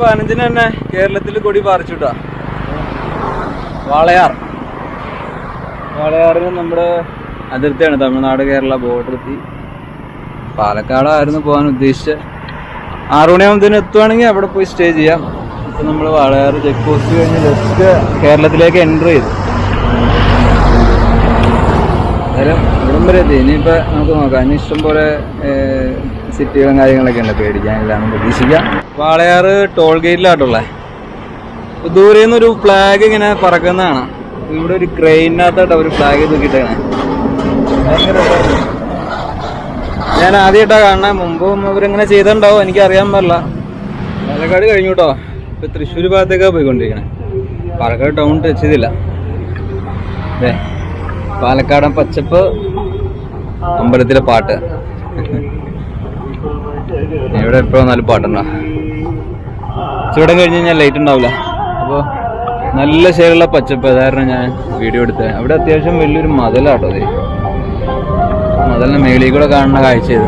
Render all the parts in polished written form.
15 തന്നെ കേരളത്തിൽ കൊടി പാറിച്ചുട്ടാ. വാളയാറിന് നമ്മുടെ അതിർത്തിയാണ്, തമിഴ്നാട് കേരള ബോർഡർ എത്തി. പാലക്കാടായിരുന്നു പോകാൻ ഉദ്ദേശിച്ചത്. 6 മണിയാകുമ്പോൾ എത്തുവാണെങ്കിൽ അവിടെ പോയി സ്റ്റേ ചെയ്യാം. ഇപ്പം നമ്മൾ വാളയാർ ചെക്ക് പോസ്റ്റ് കഴിഞ്ഞ് ജസ്റ്റ് കേരളത്തിലേക്ക് എൻ്റർ ചെയ്തു. എന്തായാലും ഇവിടം വരെ എത്തി. ഇനിയിപ്പോൾ നമുക്ക് നോക്കാം, ഇനി ഇഷ്ടം പോലെ സിറ്റികളും കാര്യങ്ങളൊക്കെ ഉണ്ട്, പേടിക്കാനില്ലാന്ന് പ്രതീക്ഷിക്കാം. വാളയാർ ടോൾ ഗേറ്റിലായിട്ടുള്ളത്. ദൂരെ നിന്നൊരു ഫ്ലാഗ് ഇങ്ങനെ പറക്കുന്നതാണ്. ഇവിടെ ഒരു ക്രെയിനകത്തോട്ട് ഒരു ഫ്ലാഗ് തൂക്കിയിട്ടാണ്. ഭയങ്കര ഞാൻ ആദ്യമായിട്ടാണ് കാണുന്നത്. മുമ്പും ഇവരിങ്ങനെ ചെയ്തിട്ടുണ്ടാവും, എനിക്കറിയാൻ പാടില്ല. പാലക്കാട് കഴിഞ്ഞു കേട്ടോ. ഇപ്പം തൃശ്ശൂർ ഭാഗത്തേക്കാണ് പോയിക്കൊണ്ടിരിക്കണേ. പാലക്കാട് ടൗൺ ടച്ച് ചെയ്തില്ല. അതെ, പാലക്കാടൻ പച്ചപ്പ്, അമ്പലത്തിലെ പാട്ട്. ഇവിടെ എപ്പോഴും നല്ല പാട്ടുണ്ടോ. ചൂടം കഴിഞ്ഞ് കഴിഞ്ഞാൽ ലൈറ്റ് ഉണ്ടാവില്ല. അപ്പോൾ നല്ല ശേഖരമുള്ള പച്ചപ്പ്, അതായിരുന്നു ഞാൻ വീഡിയോ എടുത്തത്. അവിടെ അത്യാവശ്യം വലിയൊരു മതിലാട്ടോ. അതെ, മതിലിന് മേളിൽ കൂടെ കാണുന്ന കാഴ്ച ചെയ്ത്.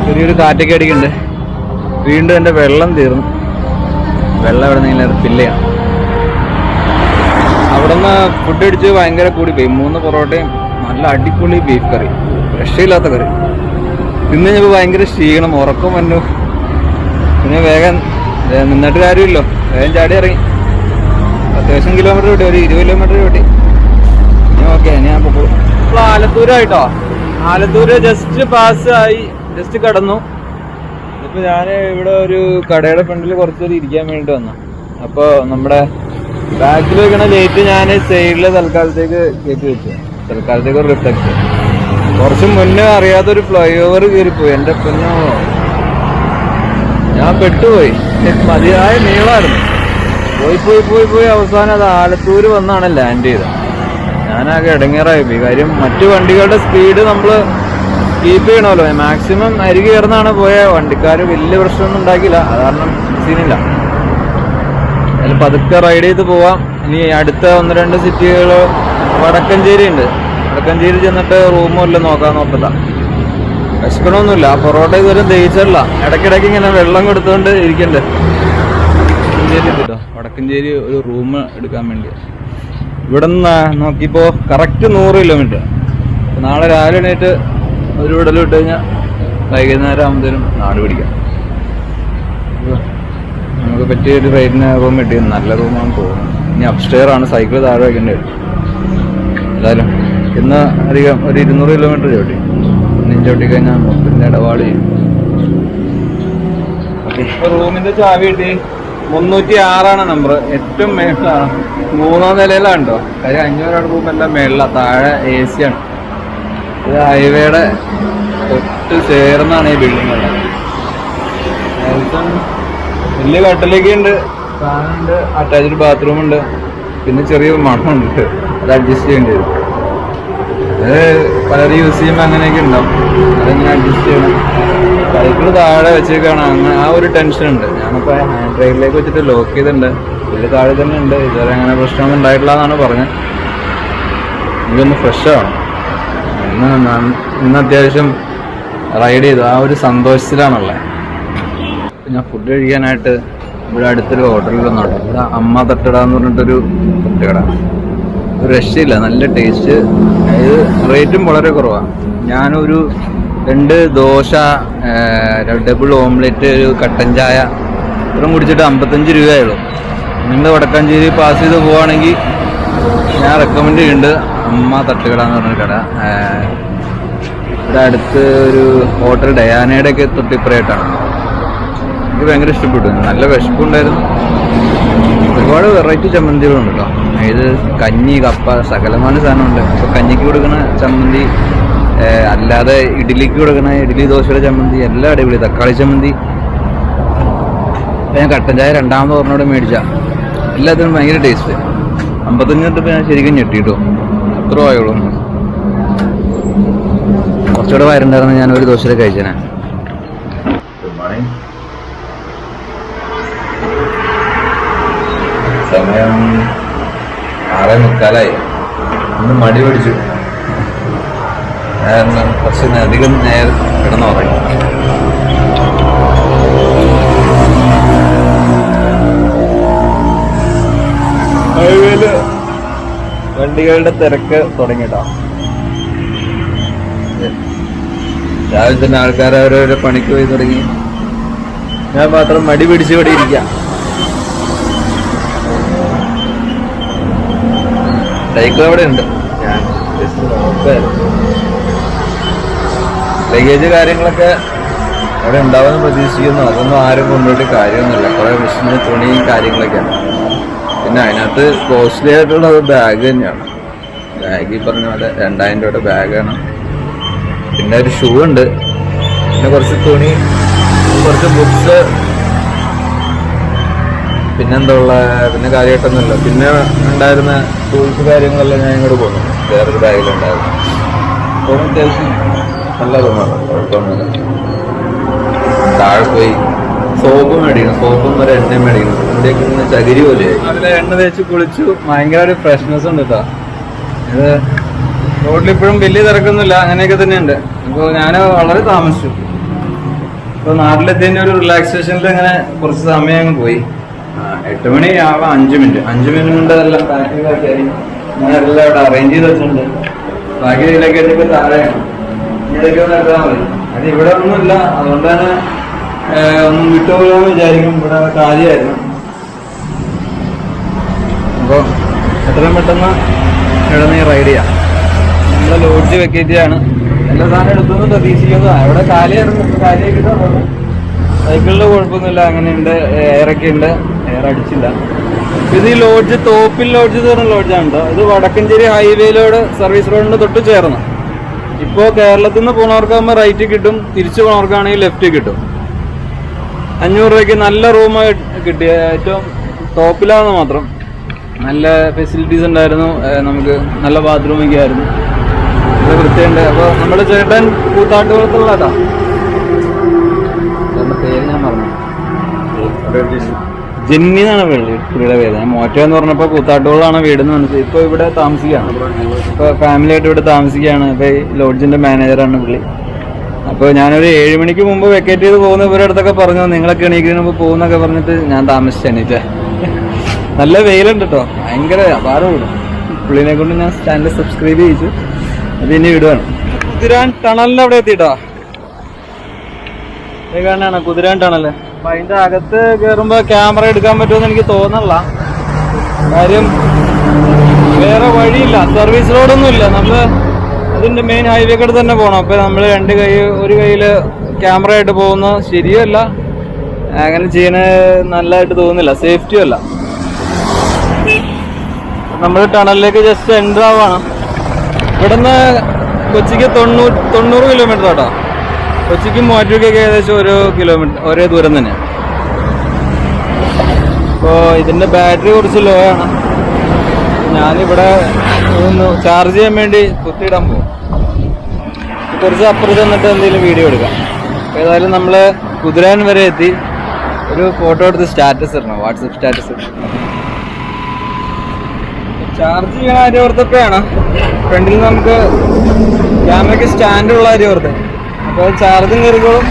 ചെറിയൊരു കാറ്റൊക്കെ അടിക്കുന്നുണ്ട്. വീണ്ടും എൻ്റെ വെള്ളം തീർന്നു. വെള്ളം ഇവിടെ നിന്ന് ഫില്ല് ചെയ്യണം. അവിടെ നിന്ന് ഫുഡ് അടിച്ച് ഭയങ്കര കൂടിപ്പോയി. 3 പൊറോട്ടയും നല്ല അടിപൊളി ബീഫ് കറി, രക്ഷയില്ലാത്ത കറി. തിന്ന് കഴിഞ്ഞപ്പോൾ ഭയങ്കര ക്ഷീണം, ഉറക്കം വന്നു. പിന്നെ വേഗം നിന്നിട്ട് കാര്യമില്ലോ, വേഗം ചാടി ഇറങ്ങി. അത്യാവശ്യം കിലോമീറ്റർ കിട്ടി, ഒരു 20 കിലോമീറ്റർ കിട്ടി. ഇനി ഓക്കെ, ഞാൻ പോകും. ഇപ്പോൾ ആലത്തൂരായിട്ടോ. ആലത്തൂര് ജസ്റ്റ് പാസ് ആയി, ജസ്റ്റ് കടന്നു. ഇപ്പം ഞാൻ ഇവിടെ ഒരു കടയുടെ ഫ്രണ്ടിൽ കുറച്ചേരം ഇരിക്കാൻ വേണ്ടി വന്നു. അപ്പോൾ നമ്മുടെ ബാക്കിൽ വെക്കണ ലൈറ്റ് ഞാൻ സൈഡിൽ തൽക്കാലത്തേക്ക് കയറ്റി വെച്ചു. തൽക്കാലത്തേക്ക് ഒരു റിഫ്ലക്ട്. കുറച്ച് മുന്നേ അറിയാത്തൊരു ഫ്ലൈ ഓവർ കയറിപ്പോയി. എൻ്റെ പൊന്നോ, ഞാൻ പെട്ടുപോയി. മതിയായ നീളമായിരുന്നു. പോയി അവസാനം അത് ആലത്തൂര് വന്നാണ് ലാൻഡ് ചെയ്തത്. ഞാനാകെ ഇടങ്ങേറായി പോയി. കാര്യം മറ്റു വണ്ടികളുടെ സ്പീഡ് നമ്മൾ കീപ്പ് ചെയ്യണമല്ലോ. മാക്സിമം അരികെ കയറുന്നാണ് പോയ. വണ്ടിക്കാർ വലിയ പ്രശ്നമൊന്നും ഉണ്ടാക്കിയില്ല, അത് കാരണം സീനില്ല. അതിൽ പതുക്കെ റൈഡ് ചെയ്ത് പോവാം. ഇനി അടുത്ത 1-2 സിറ്റികൾ വടക്കഞ്ചേരി ഉണ്ട്. വടക്കഞ്ചേരി ചെന്നിട്ട് റൂമും എല്ലാം നോക്കാമെന്ന് നോക്കത്ത. വിശക്കണമൊന്നുമില്ല. ആ പൊറോട്ട ഇതുവരെ ദഹിച്ചില്ല. ഇടയ്ക്കിടയ്ക്ക് ഇങ്ങനെ വെള്ളം കൊടുത്തുകൊണ്ട് ഇരിക്കണ്ടേ. വടക്കഞ്ചേരി എത്തിട്ടോ. വടക്കഞ്ചേരി ഒരു റൂം എടുക്കാൻ വേണ്ടി. ഇവിടെ നിന്ന് നോക്കിയപ്പോൾ കറക്റ്റ് 100 കിലോമീറ്റർ. നാളെ രാവിലെ എണീറ്റ് ഒരു വിടൽ വിട്ട് കഴിഞ്ഞാൽ വൈകുന്നേരം ആകുമ്പോഴത്തേനും നാട് പിടിക്കാം. നമുക്ക് പറ്റിയൊരു റേറ്റിന് റൂം കിട്ടി. നല്ല റൂമാണെന്ന് തോന്നുന്നു. ഇനി അപ്സ്റ്റെയർ ആണ്, സൈക്കിൾ താഴെ വയ്ക്കേണ്ടി വരും. എന്തായാലും ഇന്ന് അധികം ഒരു 200 കിലോമീറ്റർ ചോട്ടി. ഇനി ചോട്ടിക്കഴിഞ്ഞാൽ പിന്നെ ഇടപാട് ചെയ്യും. ഓക്കെ, റൂമിൻ്റെ ചാവി കിട്ടി. 306 നമ്പർ, ഏറ്റവും മേളിലാണ്. 3ാം നിലയിലാണ് കേട്ടോ. കാര്യം 500 റൂമെല്ലാം മേളിലാണ്. താഴെ AC ആണ്. ഇത് ഹൈവേയുടെ തൊട്ട് ചേർന്നാണ് ഈ ബിൽഡിംഗ്. വലിയ കട്ടിലൊക്കെ ഉണ്ട്, ഫാനുണ്ട്, അറ്റാച്ച്ഡ് ബാത്റൂം ഉണ്ട്, പിന്നെ ചെറിയ മണമുണ്ട്. അത് അഡ്ജസ്റ്റ് ചെയ്യേണ്ടി വരും. അത് പലരും യൂസ് ചെയ്യുമ്പോൾ അങ്ങനെയൊക്കെ ഉണ്ടാവും. അതെങ്ങനെ അഡ്ജസ്റ്റ് ചെയ്യണം. സൈക്കിൾ താഴെ വെച്ചേക്കാണ്. അങ്ങനെ ആ ഒരു ടെൻഷൻ ഉണ്ട്. ഞാനിപ്പോൾ ഹാൻഡ് ഡ്രൈവിലേക്ക് വെച്ചിട്ട് ലോക്ക് ചെയ്തിട്ടുണ്ട്. ഇതിൽ താഴെ തന്നെ ഉണ്ട്. ഇതുവരെ അങ്ങനെ പ്രശ്നമൊന്നും ഉണ്ടായിട്ടില്ല എന്നാണ് പറഞ്ഞത്. എനിക്കൊന്ന് ഫ്രഷ് ആവണം. ഇന്ന് അത്യാവശ്യം റൈഡ് ചെയ്തു. ആ ഒരു സന്തോഷത്തിലാണുള്ളത്. ഞാൻ ഫുഡ് കഴിക്കാനായിട്ട് ഇവിടെ അടുത്തൊരു ഹോട്ടലിൽ വന്നോട്ടെ. ഇവിടെ അമ്മ തട്ടുകട എന്ന് പറഞ്ഞിട്ടൊരു തട്ടുകട. ഒരു രക്ഷയില്ല, നല്ല ടേസ്റ്റ്. ഇത് റേറ്റും വളരെ കുറവാണ്. ഞാനൊരു 2 ദോശ, ഡബിൾ ഓംലെറ്റ്, ഒരു കട്ടൻ ചായ ഇത്രയും കുടിച്ചിട്ട് 55 രൂപയുള്ളൂ. നിങ്ങൾ വടക്കാഞ്ചേരി പാസ് ചെയ്ത് പോവുകയാണെങ്കിൽ ഞാൻ റെക്കമെൻഡ് ചെയ്യുന്നുണ്ട് അമ്മ തട്ടുകട എന്ന് പറഞ്ഞൊരു കട. ഇവിടെ അടുത്ത് ഒരു ഹോട്ടൽ ഡയാനയുടെ ഒക്കെ തൊട്ടിപ്പുറയായിട്ടാണ്. എനിക്ക് ഭയങ്കര ഇഷ്ടപ്പെട്ടു. നല്ല വിശപ്പുണ്ടായിരുന്നു. ഒരുപാട് വെറൈറ്റി ചമ്മന്തികളുണ്ട് കേട്ടോ. ഇത് കഞ്ഞി, കപ്പ, സകലമായ സാധനമുണ്ട്. ഇപ്പോൾ കഞ്ഞിക്ക് കൊടുക്കുന്ന ചമ്മന്തി, അല്ലാതെ ഇഡ്ഡലിക്ക് കൊടുക്കുന്ന ഇഡ്ഡലി ദോശയുടെ ചമ്മന്തി എല്ലാം അടിപൊളി. തക്കാളി ചമ്മന്തി. ഞാൻ കട്ടൻ ചായ 2ാമത് ഓർമ്മയോടെ മേടിച്ച. എല്ലാത്തിനും ഭയങ്കര ടേസ്റ്റ്. 55 രൂപ ഞാൻ ശരിക്കും ഞെട്ടിട്ടോ. അത്ര ആയുള്ളൂ. കുറച്ചുകൂടെ വയറുണ്ടായിരുന്നു. ഞാൻ ഒരു ദോശ കഴിച്ചേനെ. Good morning. സമയം 6:45. ഒന്ന് മടി പിടിച്ചു. കുറച്ച് അധികം നേരം കിടന്നുറങ്ങി. ഹൈവേയില് വണ്ടികളുടെ തിരക്ക് തുടങ്ങിട്ടോ. രാവിലെ തന്നെ ആൾക്കാർ ഓരോരോ പണിക്ക് പോയി തുടങ്ങി. ഞാൻ മാത്രം മടി പിടിച്ച് ഇവിടെ ഇരിക്കാം. സൈക്കിൾ അവിടെ ഉണ്ട്. ഞാൻ ജസ്റ്റ് നോക്കായിരുന്നു. ലഗേജ് കാര്യങ്ങളൊക്കെ അവിടെ ഉണ്ടാവുമെന്ന് പ്രതീക്ഷിക്കുന്നു. അതൊന്നും ആരും കൊണ്ടുപോയിട്ട് കാര്യമൊന്നുമില്ല. കുറെ മെഷീന് തുണി കാര്യങ്ങളൊക്കെയാണ്. പിന്നെ അതിനകത്ത് കോസ്റ്റ്ലി ആയിട്ടുള്ളത് ബാഗ് തന്നെയാണ്. ബാഗ് ഈ പറഞ്ഞ പോലെ 2000 രൂപയുടെ ബാഗാണ്. പിന്നെ ഒരു ഷൂ ഉണ്ട്. പിന്നെ കുറച്ച് തുണി, കുറച്ച് ബുക്സ്, പിന്നെന്താ ഉള്ള, പിന്നെ കാര്യമായിട്ടൊന്നുമില്ല. പിന്നെ ഉണ്ടായിരുന്ന ടൂൾസ് കാര്യങ്ങളെല്ലാം ഞാൻ ഇങ്ങോട്ട് പോകുന്നു. വേറൊരു ബാഗിലുണ്ടായിരുന്നു. അപ്പോൾ അത്യാവശ്യം നല്ല തോന്നാണ്, കുഴപ്പമൊന്നുമില്ല. താഴെ പോയി സോപ്പ് മേടിക്കണം. സോപ്പും ഒരു എണ്ണയും മേടിക്കണം. ഇവിടെയൊക്കെ ഇങ്ങനെ ചകിരി പോലെയായി. അതിലെ എണ്ണ തേച്ച് കുളിച്ചു. ഭയങ്കര ഒരു ഫ്രഷ്നെസ് ഉണ്ട് കേട്ടോ. ഇത് റോഡിലിപ്പോഴും വലിയ തിരക്കൊന്നുമില്ല. അങ്ങനെയൊക്കെ തന്നെയുണ്ട്. അപ്പോൾ ഞാൻ വളരെ താമസിച്ചു. ഇപ്പോൾ നാട്ടിലെത്തിയതിൻ്റെ ഒരു റിലാക്സേഷനിൽ ഇങ്ങനെ കുറച്ച് സമയം അങ്ങ് പോയി. 8 മണി ആവാം. 5 മിനിറ്റ് കൊണ്ട് എല്ലാം പാക്കിംഗ് ആക്കിയായി. ഞാൻ എല്ലാം ഇവിടെ അറേഞ്ച് ചെയ്ത് വെച്ചിട്ടുണ്ട്. ബാക്കി ഇതിലേക്ക് എത്തിയപ്പോൾ താഴെയാണ്. ഇവിടേക്ക് ഒന്ന് എത്താൻ മതി. അത് ഇവിടെ ഒന്നുമില്ല. അതുകൊണ്ട് തന്നെ ഒന്നും വിട്ടുപോകാമെന്ന് വിചാരിക്കും. ഇവിടെ കാര്യമായിരുന്നു. അപ്പോൾ എത്രയും പെട്ടെന്ന് ഇവിടെ നിന്ന് റൈഡ് ചെയ്യാം. നമ്മളെ ലോഡ്ജ് വെക്കേറ്റ് ചെയ്യാണ്. എല്ലാ സാധനം എടുത്തൊന്നും പ്രതീക്ഷിക്കുന്നത് അവിടെ കാലിയായിരുന്നു. കാര്യമാക്കിട്ടോ. സൈക്കിളിൽ കുഴപ്പമൊന്നുമില്ല. അങ്ങനെയുണ്ട്. എയറൊക്കെ ഉണ്ട്. എയർ അടിച്ചില്ല. ഇത് ഈ ലോഡ്ജ് തോപ്പിൽ ലോഡ്ജ് എന്ന് പറഞ്ഞ ലോഡ്ജാണ് കേട്ടോ. ഇത് വടക്കഞ്ചേരി ഹൈവേയിലോട് സർവീസ് റോഡിന് തൊട്ട് ചേർന്ന്. ഇപ്പോൾ കേരളത്തിൽ നിന്ന് പോണവർക്കാകുമ്പോൾ റൈറ്റ് കിട്ടും, തിരിച്ചു പോണവർക്കാണെങ്കിൽ ലെഫ്റ്റ് കിട്ടും. 500 രൂപയ്ക്ക് നല്ല റൂം കിട്ടിയ, ഏറ്റവും ടോപ്പിലാണെന്ന് മാത്രം. നല്ല ഫെസിലിറ്റീസ് ഉണ്ടായിരുന്നു. നമുക്ക് നല്ല ബാത്റൂമൊക്കെ ആയിരുന്നു. നല്ല വൃത്തിയുണ്ട്. അപ്പോൾ നമ്മുടെ ചേട്ടൻ കൂത്താട്ടുകുളത്തുള്ള കേട്ടോ. പേര് ഞാൻ പറഞ്ഞു, ജെന്നി എന്നാണ് പുള്ളിയുടെ പേര്. ഞാൻ മോറ്റോ എന്ന് പറഞ്ഞപ്പോൾ കൂത്താട്ടുകുളമാണ് വീടെന്ന് മനസ്സിലായി. ഇപ്പോൾ ഇവിടെ താമസിക്കുകയാണ്. ഇപ്പോൾ ഫാമിലി ആയിട്ട് ഇവിടെ താമസിക്കുകയാണ്. ഇപ്പോൾ ഈ ലോഡ്ജിൻ്റെ മാനേജറാണ് പുള്ളി. അപ്പോൾ ഞാനൊരു 7 മണിക്ക് മുമ്പ് വെക്കേറ്റ് ചെയ്ത് പോകുന്ന ഇവരുടെ അടുത്തൊക്കെ പറഞ്ഞു നിങ്ങളൊക്കെ എണീക്കുന്നതിന് മുമ്പ് പോകുന്നൊക്കെ പറഞ്ഞിട്ട് ഞാൻ താമസിച്ച് എണീറ്റേ. നല്ല വെയിലുണ്ട് കേട്ടോ. ഭയങ്കര അപാരം വിടും. പുള്ളിനെ കൊണ്ട് ഞാൻ ചാനൽ സബ്സ്ക്രൈബ് ചെയ്യിച്ചു. അത് ഇനി വിടുവാണ്. കുതിരാൻ ടണലിൻ്റെ അവിടെ എത്തിയിട്ടോ. ഇത് കാണാണ് കുതിരാൻ ടണല്. അപ്പം അതിൻ്റെ അകത്ത് കയറുമ്പോൾ ക്യാമറ എടുക്കാൻ പറ്റുമെന്ന് എനിക്ക് തോന്നണില്ല. കാര്യം വേറെ വഴിയില്ല. സർവീസ് റോഡൊന്നും ഇല്ല. നമ്മൾ അതിൻ്റെ മെയിൻ ഹൈവേ കൂടെ തന്നെ പോകണം. അപ്പോൾ നമ്മൾ ഒരു കയ്യിൽ ക്യാമറ ആയിട്ട് പോകുന്നത് ശരിയല്ല. അങ്ങനെ ചെയ്യണ നല്ലതായിട്ട് തോന്നുന്നില്ല. സേഫ്റ്റിയും അല്ല. നമ്മൾ ടണലിലേക്ക് ജസ്റ്റ് എൻ്റർ ആവുകയാണ്. ഇവിടുന്ന് കൊച്ചിക്ക് 90 കിലോമീറ്റർ കേട്ടോ. കൊച്ചിക്കും മൂവാറ്റുപുഴയ്ക്കൊക്കെ ഏകദേശം 1 കിലോമീറ്റർ ഒരേ ദൂരം തന്നെയാണ്. അപ്പോൾ ഇതിൻ്റെ ബാറ്ററി കുറച്ച് ലോ ആണ്. ഞാനിവിടെ ഒന്ന് ചാർജ് ചെയ്യാൻ വേണ്ടി കുത്തിയിടാൻ പോകും. കുറച്ച് അപ്പുറത്ത് നിന്നിട്ട് എന്തെങ്കിലും വീഡിയോ എടുക്കാം. ഏതായാലും നമ്മൾ കുതിരാൻ വരെ എത്തി. ഒരു ഫോട്ടോ എടുത്ത് സ്റ്റാറ്റസ് ഇടണം, വാട്സപ്പ് സ്റ്റാറ്റസ്. ചാർജ് ചെയ്യണ കാര്യം ഓർത്തപ്പോഴാണ് ഫ്രണ്ടിൽ നമുക്ക് ക്യാമറയ്ക്ക് സ്റ്റാൻഡുള്ള കാര്യം ഓർത്ത്. അപ്പോൾ ചാർജും കയറിക്കോളും,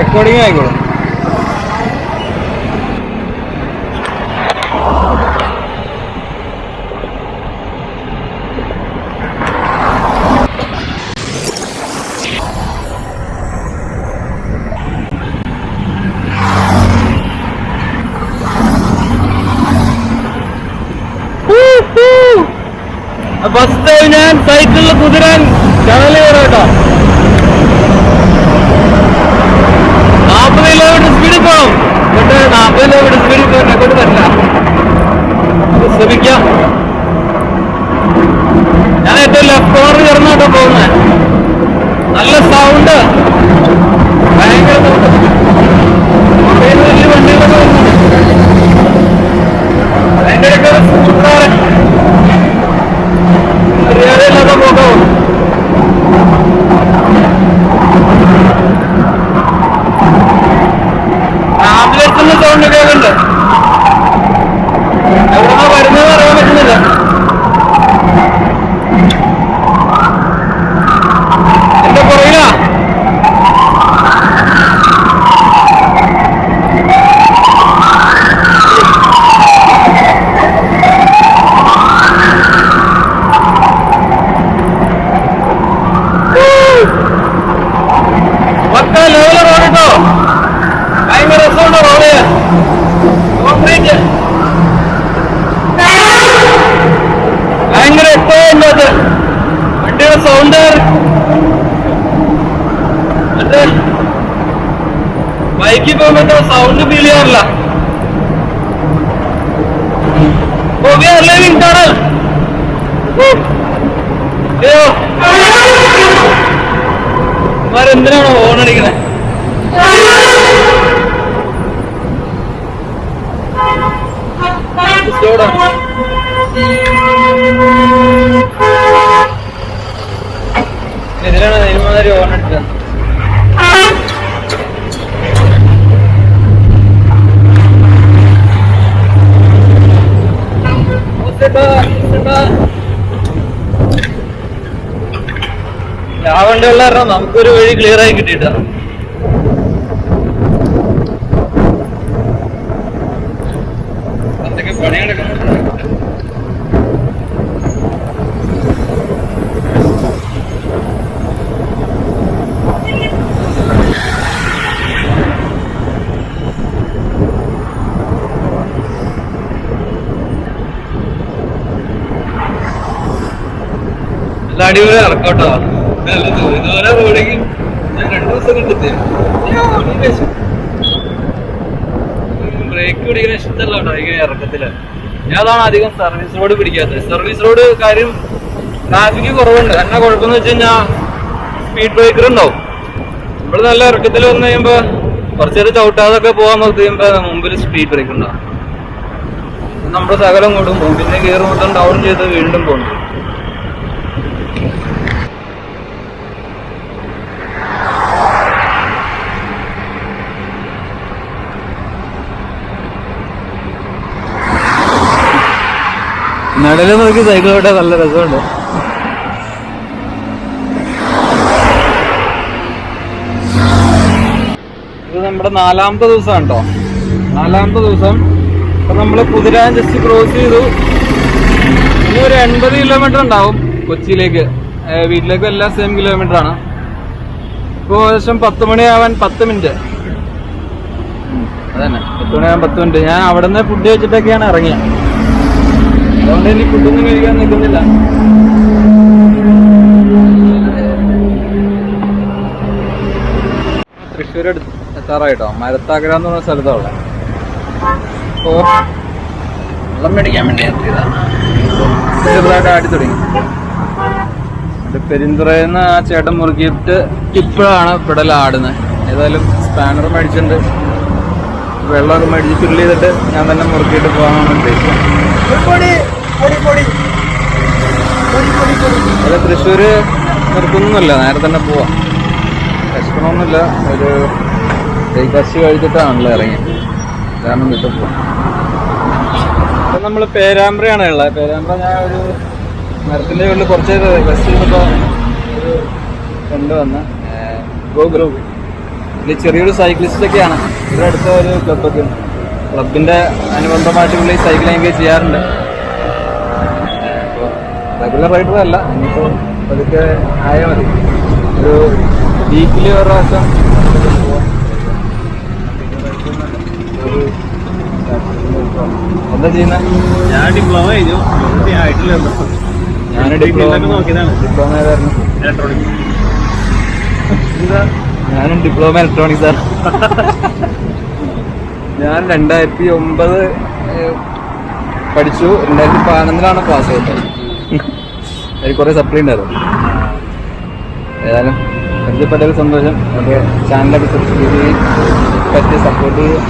റെക്കോർഡിങ് ആയിക്കോളും. ഫസ്റ്റ് ടൈം ഞാൻ സൈക്കിളിൽ കുതിരാൻ ടണൽ കയറാം കേട്ടോ. 40 കിലോമീറ്റർ സ്പീഡിൽ പോകണം. എന്നിട്ട് 40 കിലോമീറ്റർ സ്പീഡിൽ പോകാൻ കൊണ്ട് പറ്റില്ല. ശ്രമിക്കാം. ഞാൻ ഏറ്റവും ലെഫ്റ്റ് കോർണർ കയറുന്ന കേട്ടോ പോകുന്നത്. നല്ല സൗണ്ട്, ഭയങ്കര സൗണ്ട്. വലിയ വണ്ടികളൊക്കെ വരുന്നുണ്ട്. അതിൻ്റെ ഇടയ്ക്ക് ചുടാറ് അറിയാതെയില്ലാത്ത പോകാവും. ആംബുലൻസിന്റെ സൗണ്ട് കേൾക്കുന്നുണ്ട്. എവിടെന്നാ വരുന്നത് അറിയാൻ പറ്റുന്നില്ല. എന്റെ പുറകിലാ പോയത് വണ്ടിയുടെ സൗണ്ട് മറ്റേ ബൈക്കിൽ പോകുമ്പോ സൗണ്ട് ഫീൽ ചെയ്യാറില്ല. എന്തിനാണോ ഹോൺ അടിക്കണേ? ഇതിലാണ് നിരുമാതിരി ഹോൺ അടിച്ചത്. ആ വണ്ടിയുള്ള കാരണം നമുക്കൊരു വഴി ക്ലിയർ ആയി കിട്ടിയിട്ട. അതൊക്കെ പണി നടക്കുന്നു. അടിപൊളി ഇറക്കോട്ടോ. ഇതുവരെ റോഡിക്ക് ഞാൻ 2 ദിവസം കിട്ടി. ബ്രേക്ക് പിടിക്കുന്ന ഇഷ്ടമല്ല കേട്ടോ ഇങ്ങനെ ഇറക്കത്തില്. ഞാൻ അതാണ് അധികം സർവീസ് റോഡ് പിടിക്കാത്തത്. സർവീസ് റോഡ് കാര്യം ട്രാഫിക് കുറവുണ്ട്. എന്നാ കുഴപ്പമെന്ന് വെച്ച് കഴിഞ്ഞാൽ സ്പീഡ് ബ്രേക്കർ ഉണ്ടാവും. നമ്മൾ നല്ല ഇറക്കത്തിൽ വന്നു കഴിയുമ്പോ കുറച്ചേരം ചവിട്ടാതൊക്കെ പോകാൻ നോക്കി കഴിയുമ്പോ മുമ്പിൽ സ്പീഡ് ബ്രേക്കർ ഉണ്ടാവും. നമ്മുടെ സകലം കൊണ്ടും പോകും. പിന്നെ ഗിയർ മൊത്തം ഡൗൺ ചെയ്ത് വീണ്ടും പോകും. നടല് നോക്കി സൈക്കിൾ ഓട്ടാൻ നല്ല രസമുണ്ട്. ഇത് നമ്മുടെ 4ാമത്തെ ദിവസമാണ് കേട്ടോ. 4ാമത്തെ ദിവസം. അപ്പൊ നമ്മള് കുതിരാൻ ജസ്റ്റ് ക്രോസ് ചെയ്തു. ഇനി ഒരു 80 കിലോമീറ്റർ ഉണ്ടാവും കൊച്ചിയിലേക്ക്. വീട്ടിലേക്കും എല്ലാം സെയിം കിലോമീറ്റർ ആണ്. ഇപ്പൊ ഏകദേശം 10 മണിയാവാൻ 10 മിനിറ്റ്. അതന്നെ 10 മണിയാവാൻ 10 മിനിറ്റ്. ഞാൻ അവിടെ നിന്ന് ഫുഡ് കഴിച്ചിട്ടൊക്കെയാണ് ഇറങ്ങിയത്. അതുകൊണ്ട് ഇനി ഫുഡൊന്നും കഴിക്കാൻ നിൽക്കുന്നില്ല. തൃശ്ശൂർ എത്താറായിട്ടോ. മരത്താക്കര എന്ന് പറഞ്ഞ സ്ഥലത്താണ്. അപ്പോ വെള്ളം മേടിക്കാൻ വേണ്ടി ചെറുതായിട്ട് ആടി തുടങ്ങി. പെരിന്തുറയെന്ന് ആ ചേട്ടൻ മുറുക്കിയിട്ട് ഇപ്പോഴാണ് പെടൽ ആടുന്നത്. ഏതായാലും സ്പാനർ മേടിച്ചിട്ടുണ്ട്. വെള്ളമൊക്കെ മേടിച്ച് ഫില്ല് ചെയ്തിട്ട് ഞാൻ തന്നെ മുറുക്കിയിട്ട് പോകാനാണ് ഉദ്ദേശിച്ചത്. അല്ല, തൃശ്ശൂര് നിർത്തുന്നൊന്നുമില്ല, നേരെ തന്നെ പോവാം. വിശക്കണമൊന്നുമില്ല. ഒരു ബ്രേക്ക്ഫാസ്റ്റ് കഴിച്ചിട്ടാണല്ലോ ഇറങ്ങി. കാരണം വീട്ടിൽ പോവാം. ഇപ്പം നമ്മൾ പേരാമ്പ്രയാണ് ഉള്ളത്. പേരാമ്പ്ര ഞാൻ ഒരു മരത്തിൻ്റെ ഉള്ളിൽ കുറച്ച് റെസ്റ്റ് ചെയ്തപ്പോൾ ഒരു ഫ്രണ്ട് വന്ന് ഗ്രൂപ്പ് ഇതിൽ ചെറിയൊരു സൈക്ലിസ്റ്റൊക്കെയാണ്. ഇവിടെ അടുത്ത ഒരു ക്ലബ്ബൊക്കെ ഉണ്ട്. ക്ലബിൻ്റെ അനുബന്ധമായിട്ട് പുള്ളി സൈക്ലിംഗ് ചെയ്യാറുണ്ട്. അപ്പോൾ റെഗുലർ റൈഡറല്ല, ഇനിയിപ്പോൾ അതൊക്കെ ആയാൽ മതി. ഒരു വീക്കിലി ഒരു പ്രാവശ്യം എന്താ ചെയ്യുന്നത്? ഞാൻ ഡിപ്ലോമ കഴിഞ്ഞു. ഞാൻ ഡിപ്ലോമ ഏതായിരുന്നു? ഇലക്ട്രോണിക്സ്. ഞാനും ഡിപ്ലോമ ഇലക്ട്രോണിക്സ് ആണ്. ഞാൻ 2009 പഠിച്ചു. 2011 പാസ് ഔട്ട്. എനിക്ക് കുറേ സപ്ലി ഉണ്ടായിരുന്നു. ഏതായാലും പരിചയപ്പെട്ടതിൽ സന്തോഷം. എൻ്റെ ചാനലൊക്കെ സബ്സ്ക്രൈബ് ചെയ്ത് പറ്റി സപ്പോർട്ട് ചെയ്യും.